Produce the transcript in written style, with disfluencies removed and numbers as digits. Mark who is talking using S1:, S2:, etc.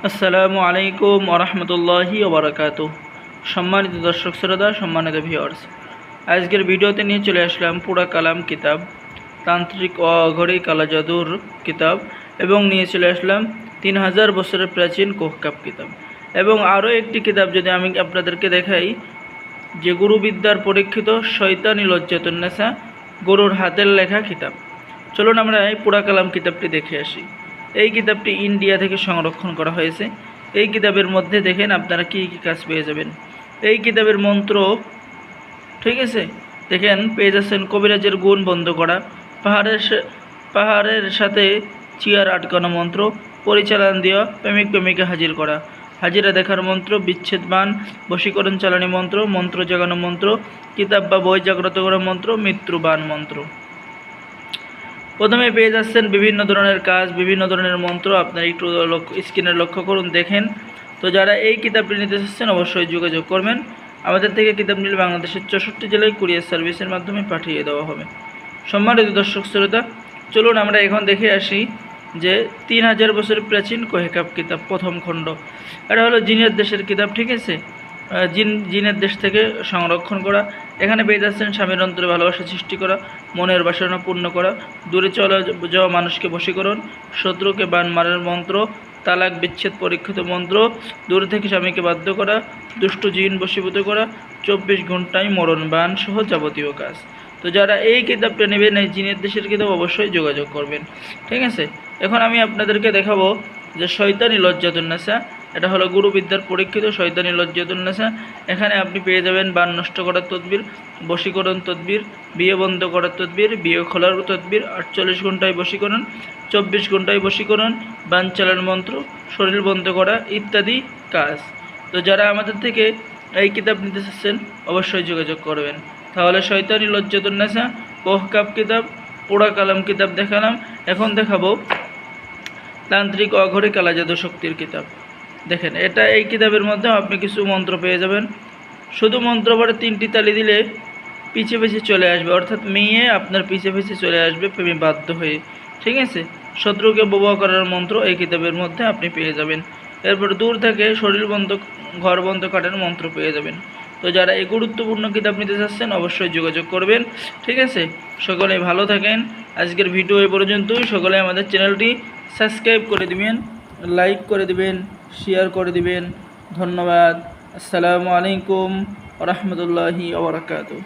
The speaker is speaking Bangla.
S1: আসসালামু আলাইকুম ওরহমতুল্লাহি ওবরাকাতুহ। সম্মানিত দর্শক শ্রোতা, সম্মানিত ভিউয়ার্স, আজকের ভিডিওতে নিয়ে চলে আসলাম পুরা কালাম কিতাব, তান্ত্রিক ও অঘরী কালা জাদুর কিতাব, এবং নিয়ে চলে আসলাম 3000 বছরের প্রাচীন কোহকাপ কিতাব, এবং আরও একটি কিতাব যদি আমি আপনাদেরকে দেখাই, যে গুরুবিদ্যার পরীক্ষিত শয়তানি লজ্জাতুন্নেসা, গুরুর হাতের লেখা কিতাব। চলুন আমরা এই পুরা কালাম কিতাবটি দেখে আসি। এই কিতাবটি ইন্ডিয়া থেকে সংরক্ষণ করা হয়েছে। এই কিতাবের মধ্যে দেখেন আপনারা কী কী কাজ পেয়ে যাবেন। এই কিতাবের মন্ত্র, ঠিক আছে, দেখেন পেয়ে যাচ্ছেন কবিরাজের গুণ বন্ধ করা, পাহাড়ের সাথে চিয়ার আটকানো মন্ত্র, পরিচালন দেওয়া, প্রেমিক প্রেমিকা হাজির করা, হাজিরা দেখার মন্ত্র, বিচ্ছেদ বান, বশীকরণ চালানি মন্ত্র, মন্ত্র জাগানো মন্ত্র, কিতাব বা বই জাগ্রত করা মন্ত্র, মৃত্যু বান মন্ত্র। প্রথমে পেয়ে যাচ্ছেন বিভিন্ন ধরনের কাজ, বিভিন্ন ধরনের মন্ত্র। আপনার একটু স্ক্রিনে লক্ষ্য করুন, দেখেন। তো যারা এই কিতাবটি নিতে চাচ্ছেন অবশ্যই যোগাযোগ করবেন। আমাদের থেকে কিতাব নিলে বাংলাদেশের 64 জেলায় কুরিয়ার সার্ভিসের মাধ্যমে পাঠিয়ে দেওয়া হবে। সম্মানিত দর্শক শ্রোতা, চলুন আমরা এখন দেখে আসি যে 3000 বছরের প্রাচীন কোহকাপ কিতাব প্রথম খণ্ড। এটা হলো জিনের দেশের কিতাব, ঠিক আছে, জিনের দেশ থেকে সংরক্ষণ করা। এখানে পেয়ে যাচ্ছেন স্বামীর অন্তরে ভালোবাসা সৃষ্টি করা, মনের বাসনা পূর্ণ করা, দূরে চলে যাওয়া মানুষকে বশীকরণ, শত্রুকে বান মারার মন্ত্র, তালাক বিচ্ছেদ পরীক্ষিত মন্ত্র, দূর থেকে স্বামীকে বাধ্য করা, দুষ্ট জিন বশীভূত করা, 24 ঘন্টায় মরণ বান সহ যাবতীয় কাজ। তো যারা এই কিতাবটা নেবেন, এই জিনের দেশের কিতাব, অবশ্যই যোগাযোগ করবেন, ঠিক আছে। এখন আমি আপনাদেরকে দেখাবো যে শয়তানি লজ্জাতুন্নেসা। এটা হলো গুরুবিদ্যার পরীক্ষিত শয়তানি লজ্জাতুন্নেসা। এখানে আপনি পেয়ে যাবেন বান নষ্ট করার তদবির, বশীকরণ তদবির, বিয়ে বন্ধ করার তদবির, বিয়ে খোলার তদবির, 48 ঘন্টায় বশীকরণ, 24 ঘন্টায় বশীকরণ, বান চালান মন্ত্র, শরীর বন্ধ করা ইত্যাদি কাজ। তো যারা আমাদের থেকে এই কিতাব নিতে চাচ্ছেন অবশ্যই যোগাযোগ করবেন। তাহলে শয়তানি লজ্জাতুন্নেসা, কোহকাপ কিতাব, পোড়া কালাম কিতাব দেখালাম। এখন দেখাবো তান্ত্রিক অঘরী কালা জাদু শক্তির কিতাব। দেখেন, এই কিতাবের মধ্যে আপনি কিছু মন্ত্র পেয়ে যাবেন। শুধু মন্ত্র পরে 3টি তালি দিলে পিছে পিছে চলে আসবে, অর্থাৎ মেয়ে আপনার পিছে পিছে চলে আসবে প্রেমে বাধ্য হয়ে, ঠিক আছে। শত্রুকে বোবা করার মন্ত্র এই কিতাবের মধ্যে আপনি পেয়ে যাবেন। এরপর দূর থেকে শরীর বন্ধ, ঘর বন্ধ কাটার মন্ত্র পেয়ে যাবেন। তো যারা এই গুরুত্বপূর্ণ কিতাব নিতে চাচ্ছেন অবশ্যই যোগাযোগ করবেন, ঠিক আছে। সকলেই ভালো থাকেন। আজকের ভিডিও এই পর্যন্তই। সকলে আমাদের চ্যানেলটি সাবস্ক্রাইব করে দিবেন, লাইক করে দিবেন, শেয়ার করে দিবেন। ধন্যবাদ। আসসালামু আলাইকুম ওয়া রাহমাতুল্লাহি ওয়া বারাকাতুহু।